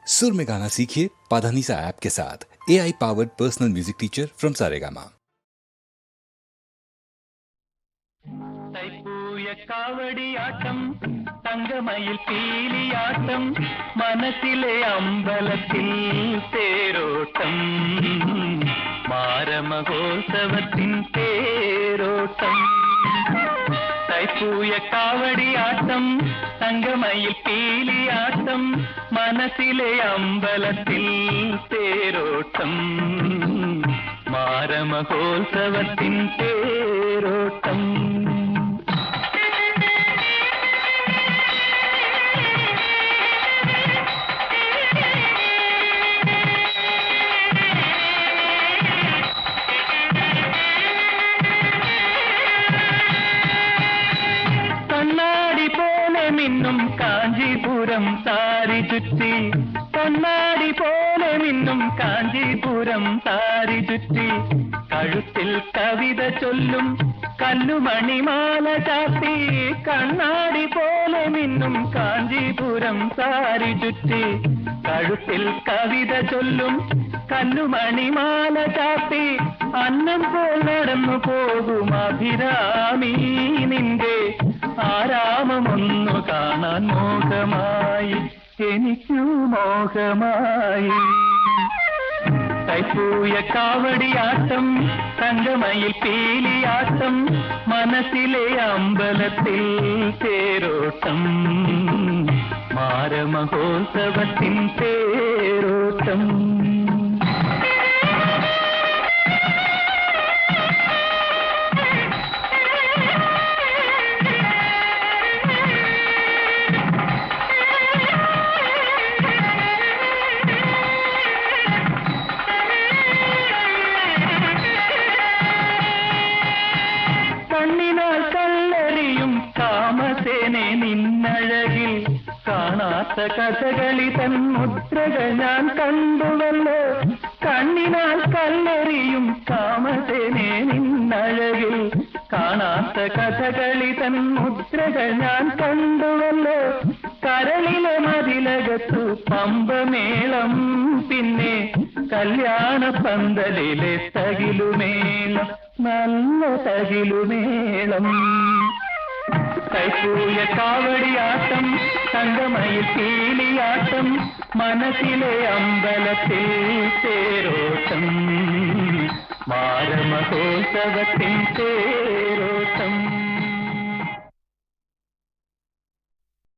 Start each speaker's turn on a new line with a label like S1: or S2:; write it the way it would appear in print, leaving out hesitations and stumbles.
S1: सुर में गाना सीखिए पाधानीसा ऐप के साथ। AI powered personal music teacher from Saregama.
S2: தைப்பூய காவடியாட்டம் தங்கமயில் பீலியாட்டம் மனசிலே அம்பலத்தில் தேரோட்டம் மாரமகோத்சவத்தின் தேரோட்டம் தைப்பூய காவடியாட்டம் தங்கமயில் பீலியாட்டம் மனசிலே அம்பலத்தில் தேரோட்டம் மாரமகோத்சவத்தின் தேரோட்டம் கண்ணாடி போல மின்னும் காஞ்சிபுரம் சாரி சுற்றி கண்ணாடி போல மின்னும் காஞ்சிபுரம் சாரி சுற்றி கழுத்தில் கவிதை சொல்லும் கல்லுமணி மாலை சாத்தி கண்ணாடி போல மின்னும் காஞ்சிபுரம் சாரி சுற்றி கழுத்தில் கவிதை சொல்லும் കല്ലുമണി മാല ചാത്തി അന്നം പോൽ നടന്നു പോകും അഭിരാമി നിന്റെ ആരാമമൊന്നു കാണാൻ മോഹമായി എനിക്കു മോഹമായി തൈപ്പൂയ കാവടിയാട്ടം തങ്കമയിൽ പീലിയാട്ടം മനസ്സിലെ അമ്പലത്തിൽ തേരോട്ടം മാരമഹോത്സവത്തിൻ തേരോട്ടം കണ്ണിനാൽ കല്ലെറിയും കാമസേനെ നിന്നഴകിൽ കാണാത്ത കഥകളി തൻ മുദ്രകൾ ഞാൻ കണ്ടുവല്ലോ കണ്ണിനാൽ കല്ലെറിയും കാമസേനെ നിന്നഴകിൽ കാണാത്ത കഥകളി തൻ മുദ്രകൾ ഞാൻ കണ്ടുവല്ലോ കരളിലെ മതിലകത്തു പമ്പമേളം പിന്നെ കല്യാണ പന്തലിലെ തകിലുമേളം നല്ല തകിലുമേളം തൈപ്പൂയ കാവടിയാട്ടം തങ്കമയിൽ പീലിയാട്ടം മനസ്സിലെ അമ്പലത്തിൽ തേരോട്ടം മാരമഹോത്സവത്തിൻ തേരോട്ടം